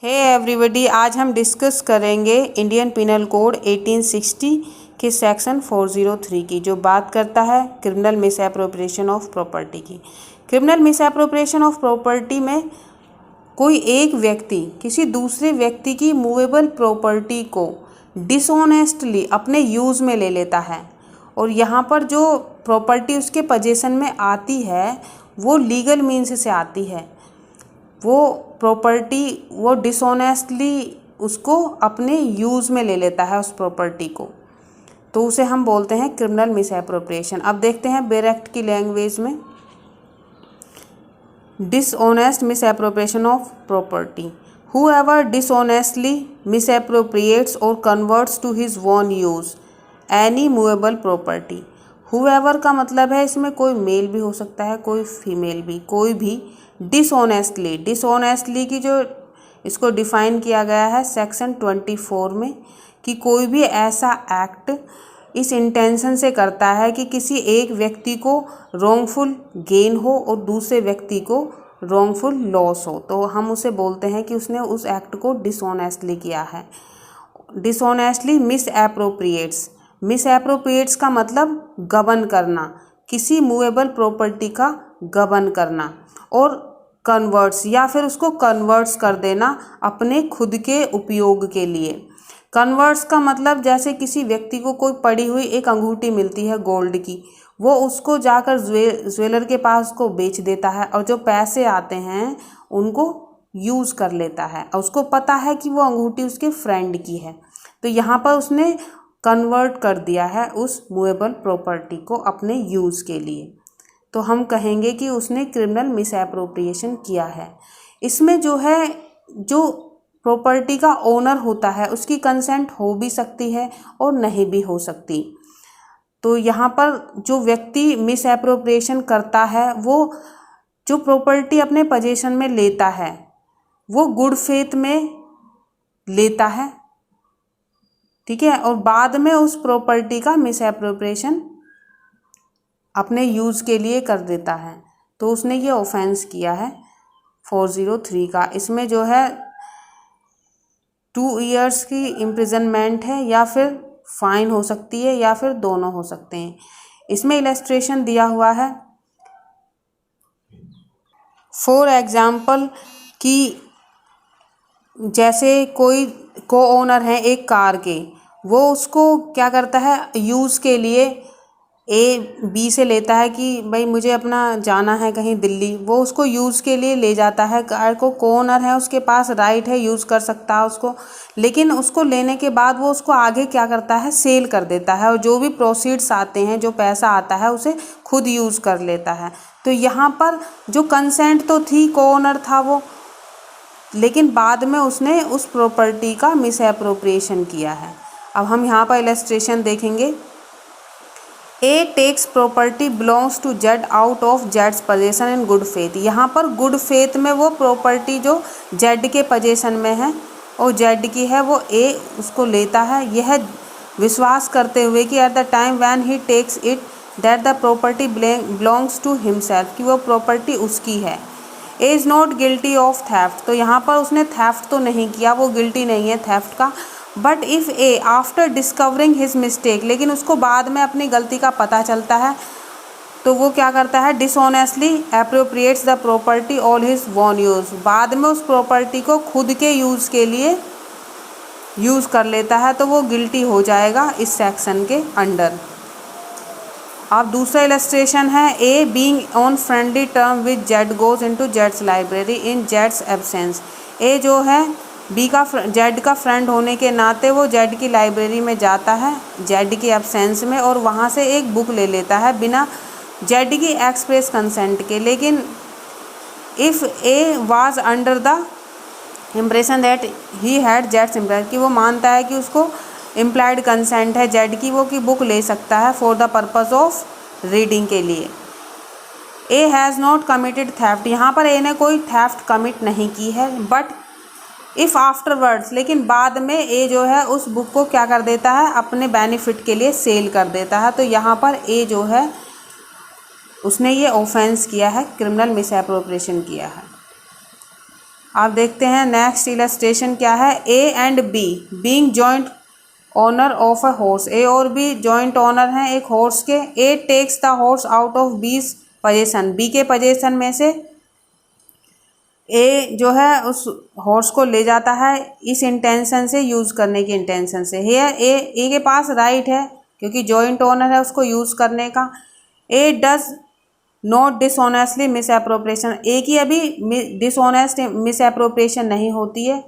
Hey everybody, आज हम discuss करेंगे इंडियन पिनल कोड 1860 के सेक्शन 403 की, जो बात करता है क्रिमिनल मिसएप्रोप्रिएशन ऑफ प्रॉपर्टी की। क्रिमिनल मिसएप्रोप्रिएशन ऑफ प्रॉपर्टी में कोई एक व्यक्ति किसी दूसरे व्यक्ति की मूवेबल प्रॉपर्टी को डिसऑनेस्टली अपने यूज़ में ले लेता है, और यहाँ पर जो प्रॉपर्टी उसके पोजीशन में आती है वो लीगल मीन्स से आती है। वो प्रॉपर्टी वो डिसऑनेस्टली उसको अपने यूज़ में ले लेता है उस प्रॉपर्टी को, तो उसे हम बोलते हैं क्रिमिनल मिसएप्रोप्रिएशन। अब देखते हैं बेर एक्ट की लैंग्वेज में। Dishonest misappropriation of property, whoever dishonestly misappropriates or converts to his own use any movable property। whoever का मतलब है इसमें कोई मेल भी हो सकता है, कोई फीमेल भी, कोई भी डिसऑनेस्टली की जो इसको डिफ़ाइन किया गया है सेक्शन 24 में, कि कोई भी ऐसा एक्ट इस इंटेंशन से करता है कि किसी एक व्यक्ति को रॉन्गफुल गेन हो और दूसरे व्यक्ति को रॉन्गफुल लॉस हो, तो हम उसे बोलते हैं कि उसने उस एक्ट को डिसऑनेस्टली किया है। डिसऑनेस्टली मिसएप्रोप्रिएट्स का मतलब गबन करना, किसी मूवेबल प्रॉपर्टी का गबन करना, और कन्वर्ट्स या फिर उसको कन्वर्ट्स कर देना अपने खुद के उपयोग के लिए। कन्वर्ट्स का मतलब जैसे किसी व्यक्ति को कोई पड़ी हुई एक अंगूठी मिलती है गोल्ड की, वो उसको जाकर ज्वेलर के पास उसको बेच देता है, और जो पैसे आते हैं उनको यूज़ कर लेता है, और उसको पता है कि वो अंगूठी उसके फ्रेंड की है, तो यहाँ पर उसने कन्वर्ट कर दिया है उस मूवेबल प्रॉपर्टी को अपने यूज़ के लिए, तो हम कहेंगे कि उसने क्रिमिनल मिसएप्रोप्रिएशन किया है। इसमें जो है, जो प्रॉपर्टी का ओनर होता है उसकी कंसेंट हो भी सकती है और नहीं भी हो सकती। तो यहाँ पर जो व्यक्ति मिसएप्रोप्रिएशन करता है, वो जो प्रॉपर्टी अपने पोजीशन में लेता है वो गुड फेथ में लेता है, ठीक है, और बाद में उस प्रॉपर्टी का मिसएप्रोप्रिएशन अपने यूज़ के लिए कर देता है, तो उसने ये ऑफेंस किया है 403 का। इसमें जो है 2 इयर्स की इम्प्रिजनमेंट है, या फिर फाइन हो सकती है, या फिर दोनों हो सकते हैं। इसमें इलस्ट्रेशन दिया हुआ है फॉर एग्जाम्पल कि जैसे कोई को ओनर है एक कार के, वो उसको क्या करता है यूज़ के लिए ए बी से लेता है कि भाई मुझे अपना जाना है कहीं दिल्ली, वो उसको यूज़ के लिए ले जाता है कार को, ओनर है उसके पास राइट है, यूज़ कर सकता है उसको, लेकिन उसको लेने के बाद वो उसको आगे क्या करता है सेल कर देता है, और जो भी प्रोसीड्स आते हैं, जो पैसा आता है उसे खुद यूज़ कर लेता है। तो यहाँ पर जो कंसेंट तो थी, ओनर था वो, लेकिन बाद में उसने उस प्रॉपर्टी का मिसएप्रोप्रिएशन किया है। अब हम यहाँ पर इलस्ट्रेशन देखेंगे। A takes property belongs to Z out of जेड्स पोजीशन इन गुड फेथ। यहाँ पर गुड फेथ में वो प्रॉपर्टी जो जेड के पोजीशन में है और जेड की है, वो ए उसको लेता है, यह विश्वास करते हुए कि at the time when he takes it that the property belongs to himself, कि वो प्रॉपर्टी उसकी है। A is not guilty of theft, तो यहाँ पर उसने थेफ्ट तो नहीं किया, वो गिल्टी नहीं है थेफ्ट का। But if A after discovering his mistake, लेकिन उसको बाद में अपनी गलती का पता चलता है, तो वो क्या करता है dishonestly appropriates the property all his own use, बाद में उस प्रॉपर्टी को खुद के यूज़ के लिए यूज़ कर लेता है, तो वो गिल्टी हो जाएगा इस सेक्शन के अंडर। अब दूसरा इलस्ट्रेशन है a being on friendly term with Z goes into Jades library in Jades absence. ए जो है बी का जेड का फ्रेंड होने के नाते वो जेड की लाइब्रेरी में जाता है जेड की एब्सेंस में, और वहाँ से एक बुक ले लेता है बिना जेड की एक्सप्रेस कंसेंट के। लेकिन if A was under the impression that he had Jades implied, कि वो मानता है कि उसको इम्प्लाइड कंसेंट है जेड की, वो की बुक ले सकता है for the purpose of reading के लिए। A has not committed theft, यहाँ पर ए ने कोई थेफ्ट कमिट नहीं की है, बट इफ़ आफ्टरवर्ड्स, लेकिन बाद में ए जो है उस बुक को क्या कर देता है अपने बेनिफिट के लिए सेल कर देता है, तो यहाँ पर ए जो है उसने ये ऑफेंस किया है, क्रिमिनल मिसएप्रोप्रिएशन किया है। आप देखते हैं नेक्स्ट इलस्ट्रेशन क्या है। A and B being joint owner of a horse, A और बी जॉइंट ओनर हैं एक हॉर्स के। A takes the horse out of B's position, B के पोजीशन में से ए जो है उस हॉर्स को ले जाता है इस इंटेंशन से, यूज़ करने की इंटेंशन से। हियर ए के पास राइट है क्योंकि जॉइंट ओनर है उसको यूज़ करने का। A does not dishonestly misappropriation, A की अभी डिसऑनेस्ट मिस एप्रोप्रिएशन नहीं होती है,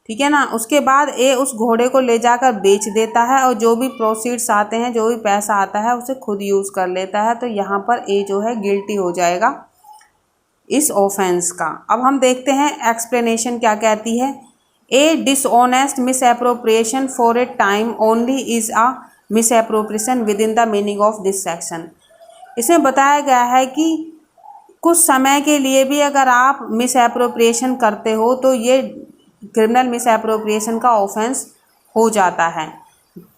ठीक है ना। उसके बाद ए उस घोड़े को ले जाकर बेच देता है और जो भी प्रोसीड्स आते हैं, जो भी पैसा आता है उसे खुद यूज़ कर लेता है। तो यहाँ पर ए जो है गिल्टी हो जाएगा इस ऑफेंस का। अब हम देखते हैं एक्सप्लेनेशन क्या कहती है। ए dishonest miss appropriation for a time only is a miss appropriation with in the meaning of this section. इसमें बताया गया है कि कुछ समय के लिए भी अगर आप मिस एप्रोप्रिएशन करते हो तो ये क्रिमिनल मिस एप्रोप्रिएशन का ऑफेंस हो जाता है।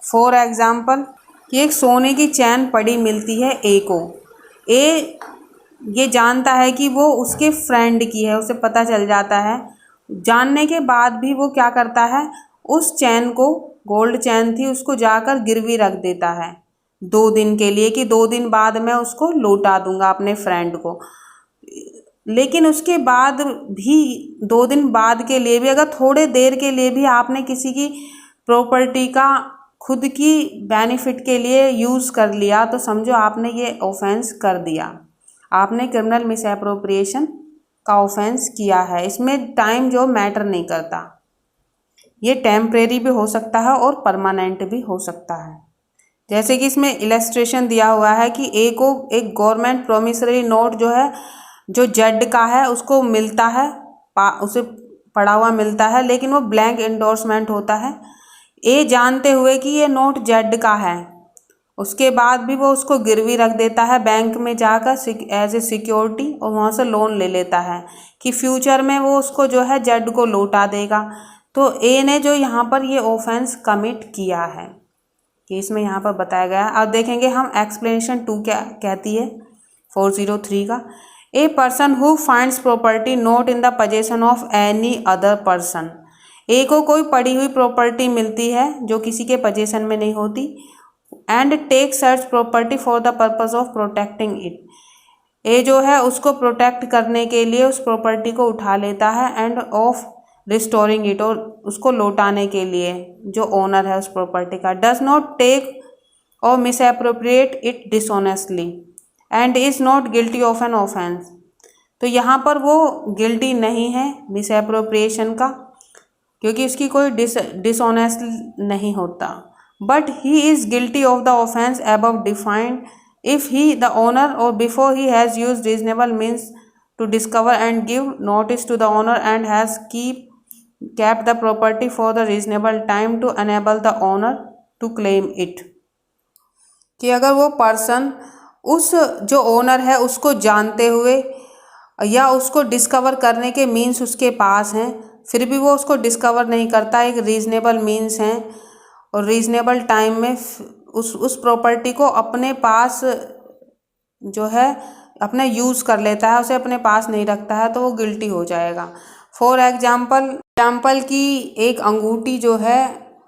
फॉर एग्जाम्पल कि एक सोने की चैन पड़ी मिलती है ए को। ए ये जानता है कि वो उसके फ्रेंड की है, उसे पता चल जाता है। जानने के बाद भी वो क्या करता है, उस चैन को, गोल्ड चैन थी, उसको जाकर गिरवी रख देता है 2 दिन के लिए कि 2 दिन बाद मैं उसको लौटा दूंगा अपने फ्रेंड को। लेकिन उसके बाद भी 2 दिन बाद के लिए भी अगर थोड़े देर के लिए भी आपने किसी की प्रॉपर्टी का खुद की बेनिफिट के लिए यूज़ कर लिया तो समझो आपने ये ऑफेंस कर दिया, आपने क्रिमिनल मिस एप्रोप्रिएशन का ऑफेंस किया है। इसमें टाइम जो मैटर नहीं करता, ये टेम्परेरी भी हो सकता है और परमानेंट भी हो सकता है। जैसे कि इसमें इलस्ट्रेशन दिया हुआ है कि ए को एक गवर्नमेंट प्रोमिसरी नोट जो है, जो जेड का है, उसको मिलता है, उसे पड़ा हुआ मिलता है, लेकिन वो ब्लैंक एंडोर्समेंट होता है। ए जानते हुए कि ये नोट जेड का है, उसके बाद भी वो उसको गिरवी रख देता है बैंक में जाकर एज ए सिक्योरिटी, और वहाँ से लोन ले लेता है कि फ्यूचर में वो उसको जो है जेड को लौटा देगा। तो ए ने जो यहाँ पर ये ऑफेंस कमिट किया है, कि इसमें यहाँ पर बताया गया है। अब देखेंगे हम एक्सप्लेनेशन 2 क्या कहती है 403 का। A person who finds property not in the possession of any other person, A को कोई पड़ी हुई प्रॉपर्टी मिलती है जो किसी के पोजेशन में नहीं होती, एंड टेक सर्च property for the purpose of protecting it, A जो है उसको प्रोटेक्ट करने के लिए उस प्रॉपर्टी को उठा लेता है, एंड ऑफ रिस्टोरिंग इट, और उसको लौटाने के लिए जो ओनर है उस प्रॉपर्टी का, डज नॉट टेक और miss appropriate it dishonestly and is not guilty of an offence. तो यहाँ पर वो गिल्टी नहीं है मिस एप्रोप्रिएशन का, क्योंकि उसकी कोई डिसऑनेस्ट नहीं होता, but he is guilty of the offence above defined if he the owner or before he has use reasonable means to discover and give notice to the owner and has kept the property for the reasonable time to enable the owner to claim it। कि अगर वो person उस जो owner है उसको जानते हुए या उसको डिस्कवर करने के मीन्स उसके पास हैं, फिर भी वो उसको डिस्कवर नहीं करता, एक रीज़नेबल मीन्स हैं और रीज़नेबल टाइम में उस प्रॉपर्टी को अपने पास जो है अपने यूज़ कर लेता है, उसे अपने पास नहीं रखता है, तो वो गिल्टी हो जाएगा। फॉर एग्जाम्पल की एक अंगूठी जो है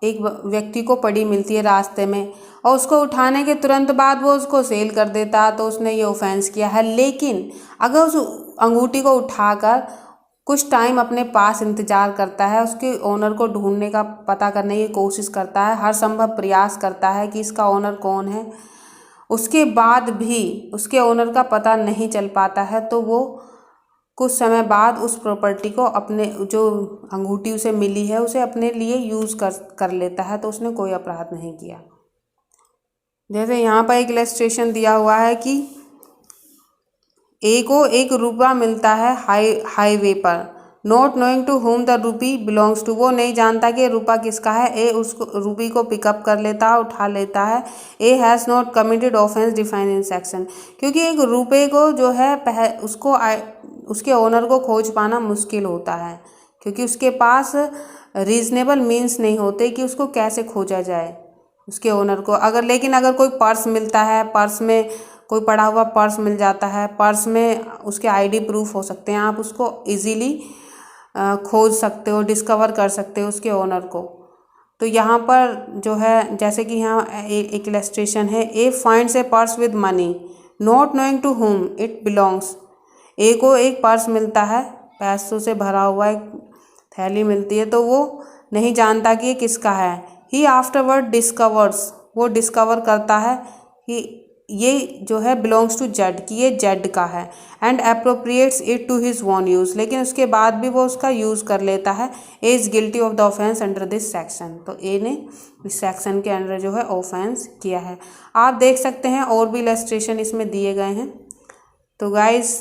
एक व्यक्ति को पड़ी मिलती है रास्ते में, और उसको उठाने के तुरंत बाद वो उसको सेल कर देता है, तो उसने ये ऑफेंस किया है। लेकिन अगर उस अंगूठी को उठाकर कुछ टाइम अपने पास इंतज़ार करता है, उसके ओनर को ढूंढने का, पता करने की कोशिश करता है, हर संभव प्रयास करता है कि इसका ओनर कौन है, उसके बाद भी उसके ओनर का पता नहीं चल पाता है, तो वो कुछ समय बाद उस प्रॉपर्टी को अपने, जो अंगूठी उसे मिली है, उसे अपने लिए यूज़ कर लेता है, तो उसने कोई अपराध नहीं किया। जैसे यहाँ पर एक इलस्ट्रेशन दिया हुआ है कि ए को 1 रुपया मिलता है हाईवे पर, not knowing to whom the rupee belongs to, वो नहीं जानता कि रुपया किसका है। ए उसको रूपी को पिकअप कर लेता है, उठा लेता है। A has not committed offence defined in section, क्योंकि एक रुपये को जो है उसको उसके ओनर को खोज पाना मुश्किल होता है, क्योंकि उसके पास रीज़नेबल मीन्स नहीं होते कि उसको कैसे खोजा जाए उसके ओनर को। लेकिन अगर कोई पर्स मिलता है, पर्स में कोई पड़ा हुआ पर्स मिल जाता है, पर्स में उसके आईडी प्रूफ हो सकते हैं, आप उसको इजीली खोज सकते हो, डिस्कवर कर सकते हो उसके ओनर को। तो यहाँ पर जो है जैसे कि यहाँ एक इलस्ट्रेशन है, A finds a purse with money not knowing to whom it belongs. A को एक पर्स मिलता है, पैसों से भरा हुआ एक थैली मिलती है, तो वो नहीं जानता कि ये किसका है। ही आफ्टरवर्ड डिस्कवर्स, वो डिस्कवर करता है कि ये जो है बिलोंग्स टू जेड, कि ये जेड का है। And appropriates it to his own use, लेकिन उसके बाद भी वो उसका यूज़ कर लेता है। A is guilty of the offence under this section, तो ए ने इस सेक्शन के अंडर जो है ऑफेंस किया है। आप देख सकते हैं और भी इलस्ट्रेशन इसमें दिए गए हैं। तो गाइस,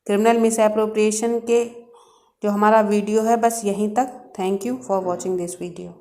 क्रिमिनल मिस एप्रोप्रिएशन के जो हमारा वीडियो है बस यहीं तक। Thank you for watching this video.